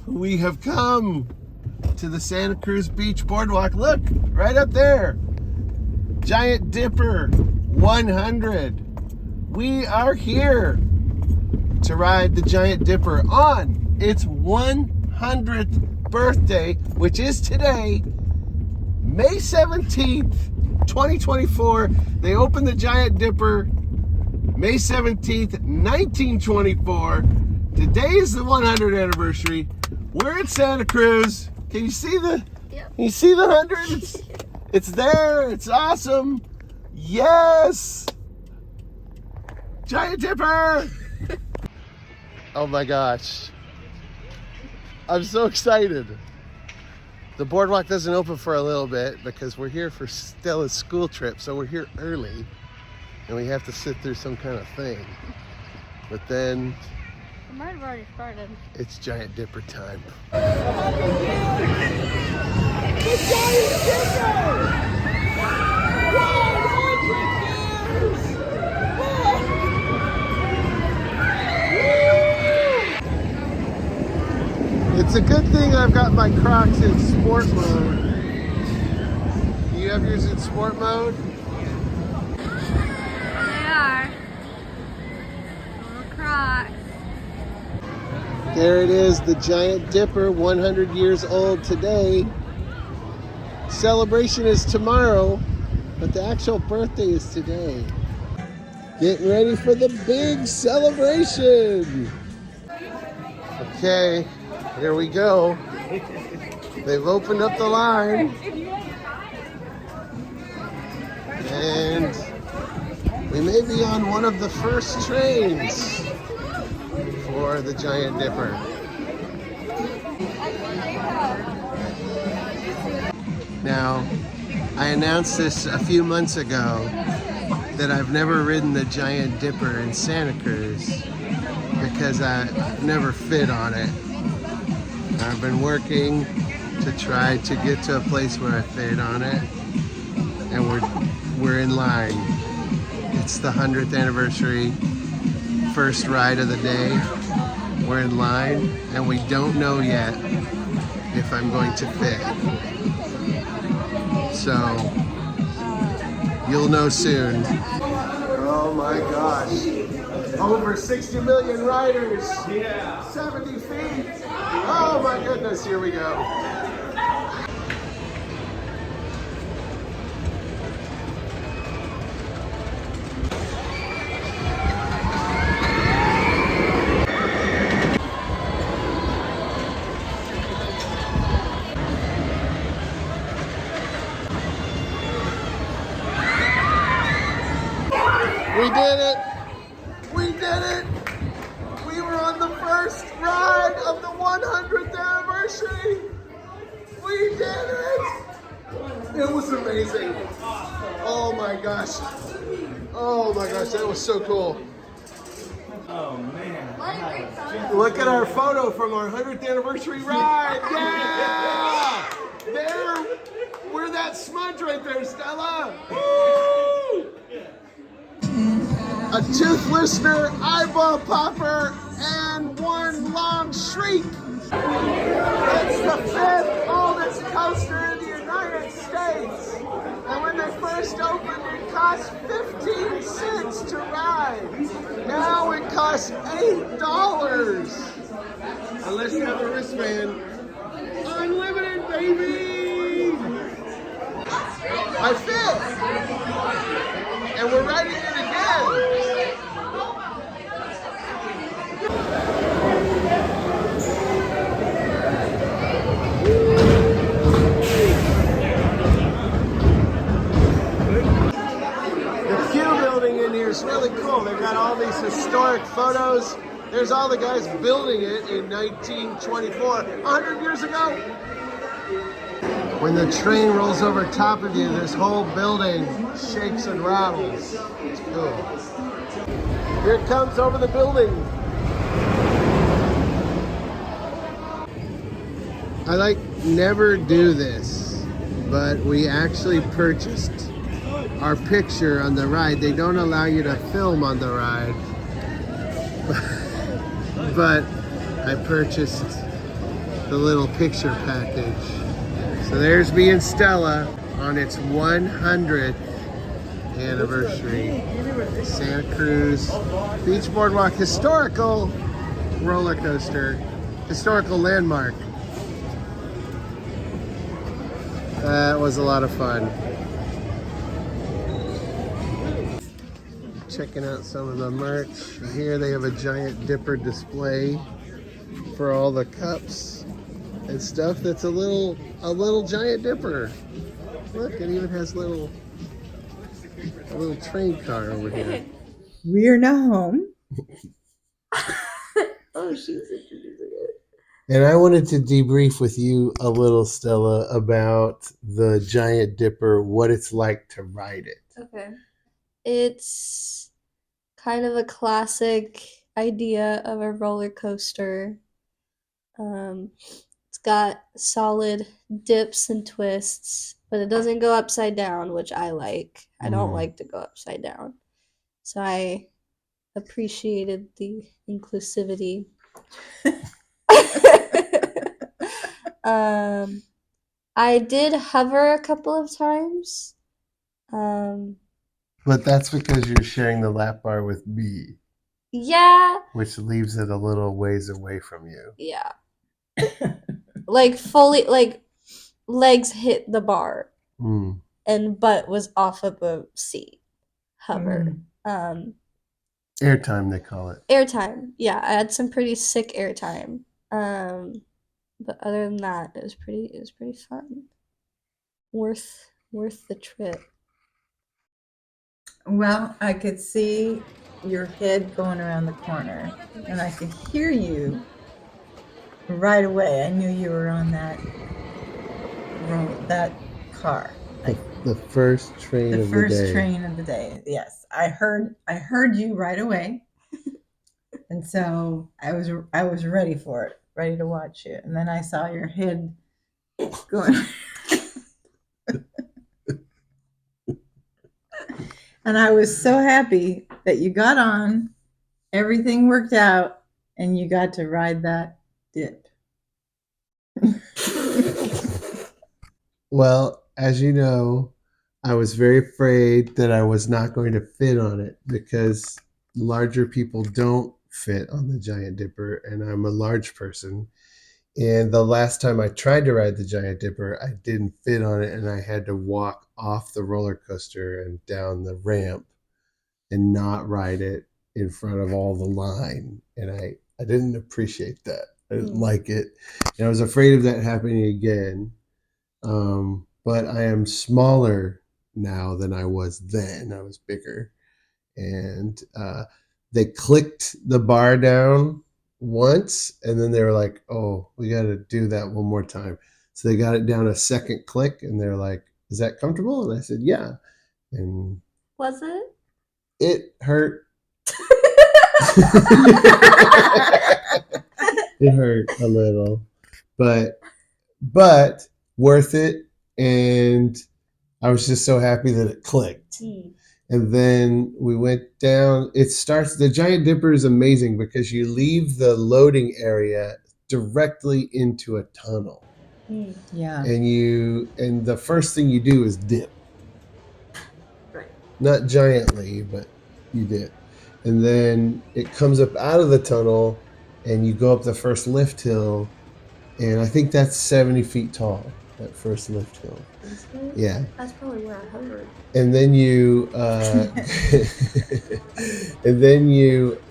We have come to the Santa Cruz Beach Boardwalk. Look, right up there. Giant Dipper 100. We are here to ride the Giant Dipper on its 100th birthday, which is today, May 17th, 2024. They opened the Giant Dipper May 17th, 1924. Today is the 100th anniversary. We're at Santa Cruz. Can you see the? Yep. Can you see the 100? It's there. It's awesome. Yes. Giant Dipper. Oh my gosh. I'm so excited. The boardwalk doesn't open for a little bit because we're here for Stella's school trip, so we're here early and we have to sit through some kind of thing. But then it might have already started. It's Giant Dipper time. The Giant Dipper! 100 years! It's a good thing I've got my Crocs in sport mode. You have yours in sport mode? They are. Little Crocs. There it is, the Giant Dipper, 100 years old today. Celebration is tomorrow, but the actual birthday is today. Getting ready for the big celebration. Okay, here we go. They've opened up the line. And we may be on one of the first trains for the Giant Dipper. Now, I announced this a few months ago that I've never ridden the Giant Dipper in Santa Cruz because I've never fit on it. I've been working to try to get to a place where I fit on it, and we're in line. It's the 100th anniversary, first ride of the day. We're in line, and we don't know yet if I'm going to fit. So, you'll know soon. Oh my gosh. Over 60 million riders. Yeah. 70 feet. Oh my goodness, here we go. We did it! We did it! We were on the first ride of the 100th anniversary! We did it! It was amazing. Oh my gosh. Oh my gosh, that was so cool. Oh man. Look at our photo from our 100th anniversary ride! Yeah! There! We're that smudge right there, Stella! Woo! A tooth listener, eyeball popper, and one long shriek. It's the 5th oldest coaster in the United States. And when they first opened, it cost 15 cents to ride. Now it costs $8. Unless you have a wristband. Unlimited, baby! I fit! And we're riding it again! The Q building in here is really cool. They've got all these historic photos. There's all the guys building it in 1924, 100 years ago. When the train rolls over top of you, this whole building shakes and rattles. It's cool. Here it comes over the building. I never do this, but we actually purchased our picture on the ride. They don't allow you to film on the ride. But I purchased the little picture package. So there's me and Stella on its 100th anniversary. Santa Cruz Beach Boardwalk historical roller coaster, historical landmark. That was a lot of fun. Checking out some of the merch. Here they have a giant dipper display for all the cups and stuff that's a little giant dipper. Look, it even has a little train car over here. We are now home. Oh, she's introducing it. And I wanted to debrief with you a little, Stella, about the Giant Dipper, what it's like to ride it. Okay. It's kind of a classic idea of a roller coaster. It's got solid dips and twists, but it doesn't go upside down, which I like. I don't like to go upside down. So I appreciated the inclusivity. I did hover a couple of times. But that's because you're sharing the lap bar with me, Yeah. which leaves it a little ways away from you. Yeah. Like fully, like legs hit the bar and butt was off of the seat. Hover. Airtime, they call it. Airtime. Yeah, I had some pretty sick airtime. But other than that, it was pretty fun. Worth the trip. Well, I could see your head going around the corner, and I could hear you right away. I knew you were on that road, that car. The first train The of the first day. train of the day. Yes, I heard you right away, and so I was ready for it, ready to watch you. And then I saw your head going, and I was so happy that you got on. Everything worked out, and you got to ride that dip. Well, as you know, I was very afraid that I was not going to fit on it because larger people don't fit on the Giant Dipper, and I'm a large person. And the last time I tried to ride the Giant Dipper, I didn't fit on it, and I had to walk off the roller coaster and down the ramp and not ride it in front of all the line. And I didn't appreciate that. I didn't like it. And I was afraid of that happening again. But I am smaller now than I was then. I was bigger. And they clicked the bar down once, and then they were like, oh, we got to do that one more time. So they got it down a second click, and they're like, is that comfortable? And I said, yeah. And Was it? it hurt. It hurt a little, but worth it. And I was just so happy that it clicked. And then we went down. The Giant Dipper is amazing because you leave the loading area directly into a tunnel. Yeah. And the first thing you do is dip. Right. Not giantly, but you dip. And then it comes up out of the tunnel and you go up the first lift hill. And I think that's 70 feet tall, that first lift hill. Is it? Yeah. That's probably where I hovered. And then you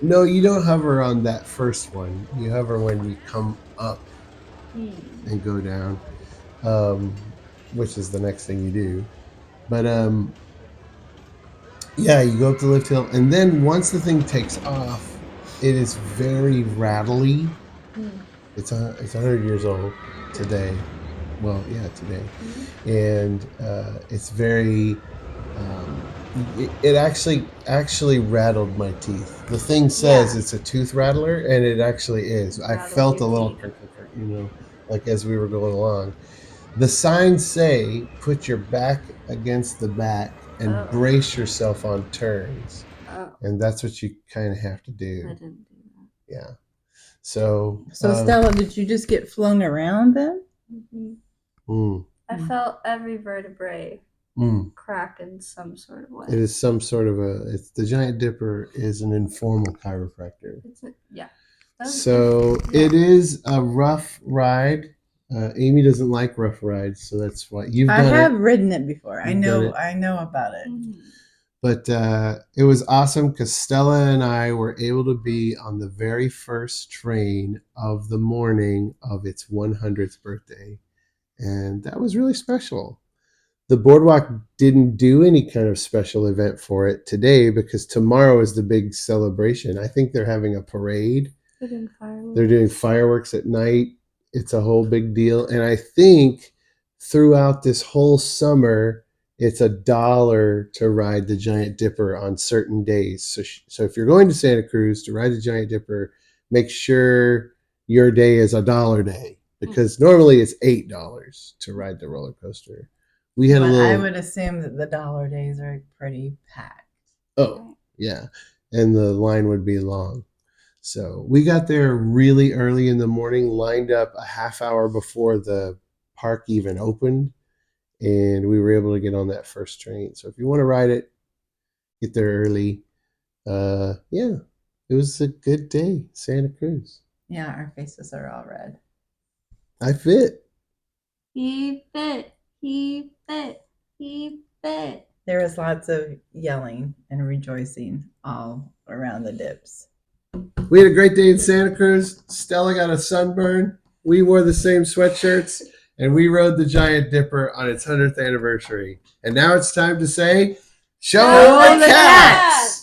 no, you don't hover on that first one. You hover when you come up and go down, which is the next thing you do. But yeah, you go up the lift hill, and then once the thing takes off, it is very rattly. It's 100 years old today. Well, yeah, today. And it's very it actually rattled my teeth. The thing says it's a tooth rattler, and it actually is. I felt a little like as we were going along. The signs say put your back against the back and Oh. brace yourself on turns. Oh, And that's what you kind of have to I do. didn't do that. Yeah. So, Stella, did you just get flown around then? I felt every vertebrae crack in some sort of way. It is some sort of the Giant Dipper is an informal chiropractor. Yeah. So it is a rough ride. Amy doesn't like rough rides, so that's why you've done it. I have ridden it before. I You've done know. it. I know about it. But it was awesome because Stella and I were able to be on the very first train of the morning of its 100th birthday. And that was really special. The Boardwalk didn't do any kind of special event for it today because tomorrow is the big celebration. I think they're having a parade. They're doing fireworks at night. It's a whole big deal. And I think throughout this whole summer, it's $1 to ride the Giant Dipper on certain days. So if you're going to Santa Cruz to ride the Giant Dipper, make sure your day is $1 day because normally it's $8 to ride the roller coaster. We had I would assume that the dollar days are pretty packed. Oh, yeah. And the line would be long. So we got there really early in the morning, lined up a half hour before the park even opened. And we were able to get on that first train. So if you want to ride it, get there early. Yeah, it was a good day, Santa Cruz. Yeah, our faces are all red. I fit. He fit. He fit. He fit. There was lots of yelling and rejoicing all around the dips. We had a great day in Santa Cruz. Stella got a sunburn. We wore the same sweatshirts. And we rode the Giant Dipper on its 100th anniversary. And now it's time to say, show the cats!